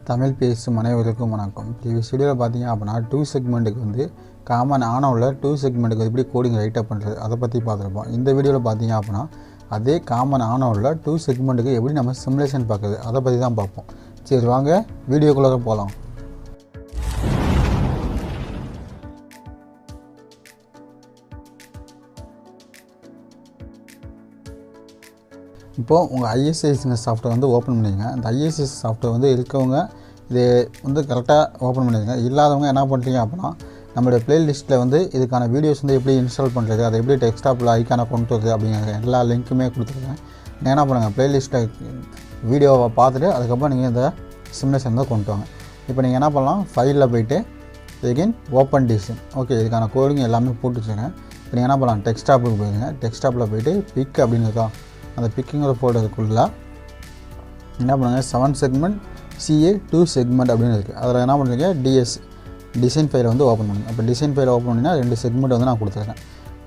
தமிழ் பேசும் அனைவருக்கும் வணக்கம். ப்ரீவியஸ் வீடியோவில் பார்த்தீங்க அப்படின்னா 2 செக்மெண்ட்டுக்கு வந்து காமன் ஆனோவில் 2 செக்மெண்ட்டுக்கு எப்படி கோடிங் ரைட்டப் பண்ணுறது அதை பற்றி பார்த்துருப்போம். இந்த வீடியோவில் பார்த்தீங்க அப்படின்னா அதே காமன் ஆனோவில் 2 செக்மெண்ட்டுக்கு எப்படி நம்ம சிமுலேஷன் பார்க்குறது அதை பற்றி தான் பார்ப்போம். சரி வாங்க வீடியோக்குள்ளே போகலாம். இப்போது உங்கள் ஐஎஸ்ஐஎஸ் சாஃப்ட்வேர் வந்து ஓப்பன் பண்ணிடுங்க. இந்த ஐஎஸ்ஐஎஸ் சாஃப்ட்வேர் வந்து இருக்கவங்க இது வந்து கரெக்டாக ஓப்பன் பண்ணிடுங்க. இல்லாதவங்க என்ன பண்ணுறீங்க அப்படின்னா நம்மளுடைய ப்ளேலிஸ்ட்டில் வந்து இதுக்கான வீடியோஸ் வந்து எப்படி இன்ஸ்டால் பண்ணுறது, அதை எப்படி டெஸ்க்டாப்பில் ஐக்கான கொண்டு வருது அப்படிங்கிற எல்லா லிங்க்குமே கொடுத்துருக்கேன். நீங்கள் என்ன பண்ணுங்கள், ப்ளேலிஸ்ட்டில் வீடியோவை பார்த்துட்டு அதுக்கப்புறம் நீங்கள் இந்த சிமுலேஷன் தான் கொண்டு வாங்க. இப்போ நீங்கள் என்ன பண்ணலாம், ஃபைலில் போய்ட்டு எகைன் ஓப்பன் டிசைன் ஓகே இதுக்கான கோடிங் எல்லாமே போட்டு வச்சுருங்க. இப்போ நீங்கள் என்ன பண்ணலாம், டெஸ்க்டாப்புக்கு போயிருங்க. டெஸ்க்டாப்பில் போய்ட்டு பிக் அப்படின்னு இருக்கா, அந்த பிக்கிங்கிற ஃபோல்டருக்குள்ளே என்ன பண்ணுங்கள், 7 செக்மெண்ட் CA 2 செக்மெண்ட் அப்படின்னு இருக்குது. அதில் என்ன பண்ணுறீங்க, டிசைன் ஃபைலை வந்து ஓப்பன் பண்ணுங்கள். அப்போ டிசைன் ஃபைலை ஓப்பன் பண்ணிங்கன்னா 2 செக்மெண்ட் வந்து நான் கொடுத்துருக்கேன்.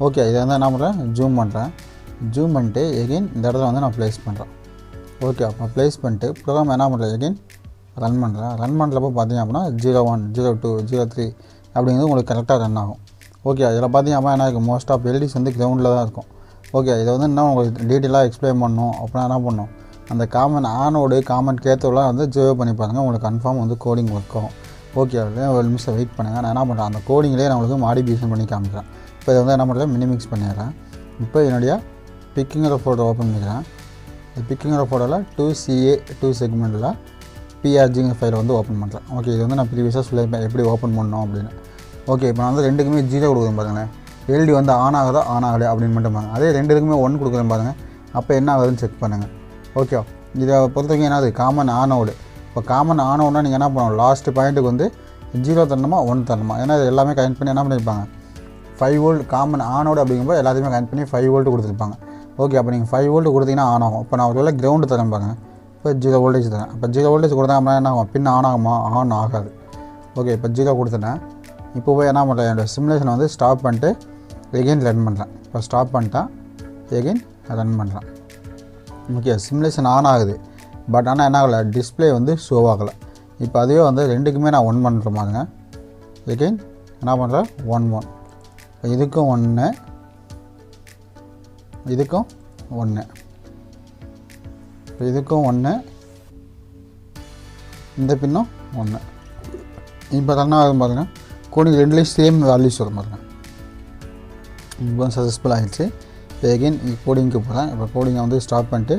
ஓகே இதை வந்து என்ன பண்ணுறேன், ஜூம் பண்ணுறேன். ஜூம் பண்ணிட்டு எகெயின் இந்த இடத்துல வந்து நான் ப்ளேஸ் பண்ணுறேன். ஓகே அப்போ ப்ளேஸ் பண்ணிட்டு ப்ரோக்ராம் என்ன பண்ணுறேன், எகெயின் ரன் பண்ணுறேன். ரன் பண்ணுறப்போ பார்த்தீங்க அப்படின்னா 01, 02, 03 அப்படிங்கிறது உங்களுக்கு கரெக்டாக ரன் ஆகும். ஓகே இதில் பார்த்தீங்க அப்படின்னா என்ன இருக்குது, மோஸ்ட் ஆஃப் எல்டிஸ் வந்து கிரவுண்டில் தான் இருக்கும். ஓகே இதை வந்து இன்னும் உங்களுக்கு டீட்டெயிலாக எக்ஸ்பிளைன் பண்ணணும் அப்படின்னா என்ன பண்ணணும், அந்த காமன் ஆனோடு காமன் கேத்தோலாம் வந்து ஜீரோ பண்ணி பாருங்கள், உங்களுக்கு கன்ஃபார்ம் வந்து கோடிங் ஒர்க் ஆகும். ஓகே ஒரு நிமிஷம் வெயிட் பண்ணுங்கள். நான் என்ன பண்ணுறேன், அந்த கோடிங்லேயே நான் உங்களுக்கு மாடிஃபிகேஷன் பண்ணி காமிக்கிறேன். இப்போ இதை வந்து என்ன பண்ணுறேன், மினிமிக்ஸ் பண்ணிடுறேன். இப்போ என்னுடைய பிக்கிங்கிற ஃபோட்டோ ஓப்பன் பண்ணிக்கிறேன். இந்த பிக்கிங்கிற ஃபோட்டோவில் 2CA 2 செக்மெண்ட்டில் PRGங்கிற ஃபைலை வந்து ஓப்பன் பண்ணுறேன். ஓகே இது வந்து நான் ப்ரீவியஸாக சொல்லியிருப்பேன் எப்படி ஓப்பன் பண்ணணும் அப்படின்னு. ஓகே இப்போ நான் வந்து ரெண்டுக்குமே 0 கொடுக்குறேன் பாருங்களேன். எல்டி வந்து ஆன் ஆகுதா ஆன் ஆகலை அப்படின்னு மட்டும் பாருங்கள். அதே ரெண்டுக்குமே 1 கொடுக்குறேன் பாருங்கள், அப்போ என்ன ஆகுதுன்னு செக் பண்ணுங்கள். ஓகே இதை பொறுத்த வரைக்கும் என்னது, காமன் ஆனோடு. இப்போ காமன் ஆனோடனா நீங்கள் என்ன பண்ணணும், லாஸ்ட் பாயிண்ட்டுக்கு வந்து 0 தரணுமா 1 தரணுமா, ஏன்னா இது எல்லாமே கனெக்ட் பண்ணி என்ன பண்ணியிருப்பாங்க 5 வோல்ட் காமன் ஆனோடு அப்படிங்கும்போது எல்லாத்தையுமே கனெக்ட் பண்ணி 5 வோல்ட் கொடுத்துருப்பாங்க. ஓகே அப்போ நீங்கள் 5 வோல்ட் கொடுத்தீங்கன்னா ஆன் ஆகும். இப்போ நான் ஒரு கிரவுண்டு தரேன் பாருங்க, இப்போ 0 வோல்டேஜ் தரேன். இப்போ 0 வோல்டேஜ் கொடுத்தா அப்படின்னா என்ன ஆகும், பின் ஆன் ஆகுமா, ஆன் ஆகாது. ஓகே இப்போ 0 கொடுத்துட்டேன். இப்போ போய் என்ன பண்ணுறேன், என்னோடய சிமுலேஷனை வந்து ஸ்டாப் பண்ணிட்டு எகெயின் ரன் பண்ணுறேன். இப்போ ஸ்டாப் பண்ணிட்டேன், எகெயின் ரன் பண்ணுறேன். ஓகே சிமுலேஷன் ஆன் ஆகுது, பட் ஆனால் என்ன ஆகலை, டிஸ்பிளே வந்து ஷோ ஆகலை. இப்போ அதுவே வந்து ரெண்டுக்குமே நான் 1 பண்ணுற மாதிரிங்க. எகெயின் என்ன பண்ணுறேன், 1 இதுக்கும் 1 இதுக்கும் 1 இதுக்கும் 1 இந்த பின்னும் 1. இப்போ என்ன ஆகுது பாருங்கள், கோடிங் ரெண்டுலேயும் சேம் வேல்யூஸ் வரும் பாருங்கள். இப்போ சக்ஸஸ்ஃபுல் ஆகிடுச்சு. இப்போ எகெயின் கோடிங்க்கு போகிறேன். இப்போ கோடிங்கை வந்து ஸ்டாப் பண்ணிட்டு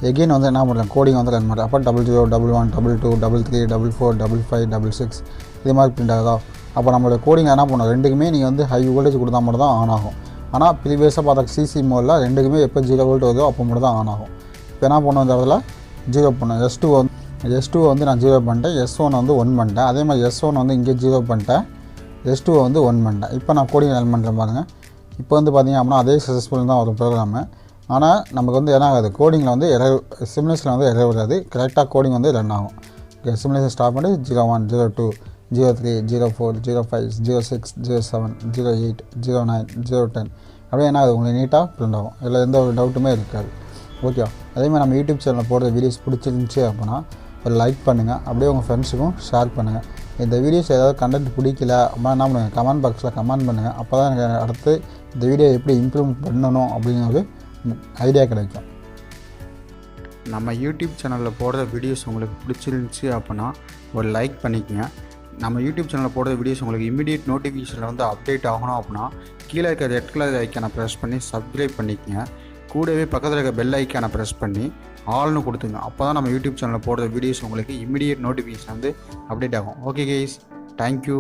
எகெயின் வந்து என்ன பண்ணுறேன், கோடிங் வந்து ரன் பண்ணுறேன். அப்போ 00, 11, 22, 33, 44, 55, 66 இது மாதிரி பிரிண்ட் ஆகுதா. அப்போ நம்மளோட கோடிங் என்ன பண்ணணும், ரெண்டுக்குமே நீங்கள் வந்து ஹை வோல்டேஜ் கொடுத்தா மட்டும் தான் ஆன் ஆகும். ஆனால் ப்ரீவியஸாக பார்த்தா சிசி மோடில் ரெண்டுக்குமே எப்போ 0 வோல்ட் வருதோ அப்போ மட்டும் தான் ஆன் ஆகும். இப்போ என்ன பண்ணணும், இந்த இடத்துல 0 பண்ணேன். S2 வந்து நான் 0 பண்ணிட்டேன், S1 வந்து 1 பண்ணிட்டேன். அதே மாதிரி S1 வந்து இங்கே 0 பண்ணிட்டேன், S2 வந்து 1 பண்ணிட்டேன். இப்போ நான் கோடிங் ரன் பண்ணுறேன் பாருங்கள். இப்போ வந்து பார்த்திங்க அப்படின்னா அதே சக்ஸஸ்ஃபுல் தான் ஒரு ப்ரோக்ராமு. ஆனால் நமக்கு வந்து என்ன ஆகுது, கோடிங்கில் வந்து சிமுலேஷனில் வந்து எரர் வராது, கரெக்டாக கோடிங் வந்து ரன் ஆகும். சிமுலேஷன் ஸ்டார்ட் பண்ணி 01, 02, 03, 04, 05, 06, 07, 08, 09, 010 அப்படியே என்ன ஆகுது, உங்களுக்கு நீட்டாக பிரிண்ட் ஆகும். இதில் எந்த ஒரு டவுட்டுமே இருக்காது. ஓகே அதேமாதிரி நம்ம யூடியூப் சேனலில் போடுற வீடியோஸ் பிடிச்சிருந்துச்சி அப்படின்னா ஒரு லைக் பண்ணுங்கள், அப்படியே உங்கள் ஃப்ரெண்ட்ஸுக்கும் ஷேர் பண்ணுங்கள். இந்த வீடியோஸ் ஏதாவது கண்டென்ட் பிடிக்கல அப்படின்னா என்ன பண்ணுங்கள், கமெண்ட் பாக்ஸில் கமெண்ட் பண்ணுங்கள். அப்போ தான் எனக்கு அடுத்து இந்த வீடியோ எப்படி இம்ப்ரூவ் பண்ணணும் அப்படிங்கிறது ஐடியா கிடைக்கும். நம்ம யூடியூப் சேனலில் போடுற வீடியோஸ் உங்களுக்கு பிடிச்சிருந்துச்சி அப்படின்னா ஒரு லைக் பண்ணிக்கங்க. நம்ம யூடியூப் சேனலில் போடுற வீடியோஸ் உங்களுக்கு இமீடியட் நோட்டிஃபிகேஷனில் வந்து அப்டேட் ஆகணும் அப்படின்னா கீழே இருக்க ரெட் கலர் ஐக்கானை ப்ரெஸ் பண்ணி சப்ஸ்கிரைப் பண்ணிக்கங்க. கூடவே பக்கத்தில் இருக்க பெல் ஐக்கானை ப்ரெஸ் பண்ணி ஆல்னு கொடுத்துங்க. அப்போ தான் நம்ம யூடியூப் சேனலில் போடுற வீடியோஸ் உங்களுக்கு இமீடியட் நோட்டிஃபிகேஷன் வந்து அப்டேட் ஆகும். Okay guys, thank you.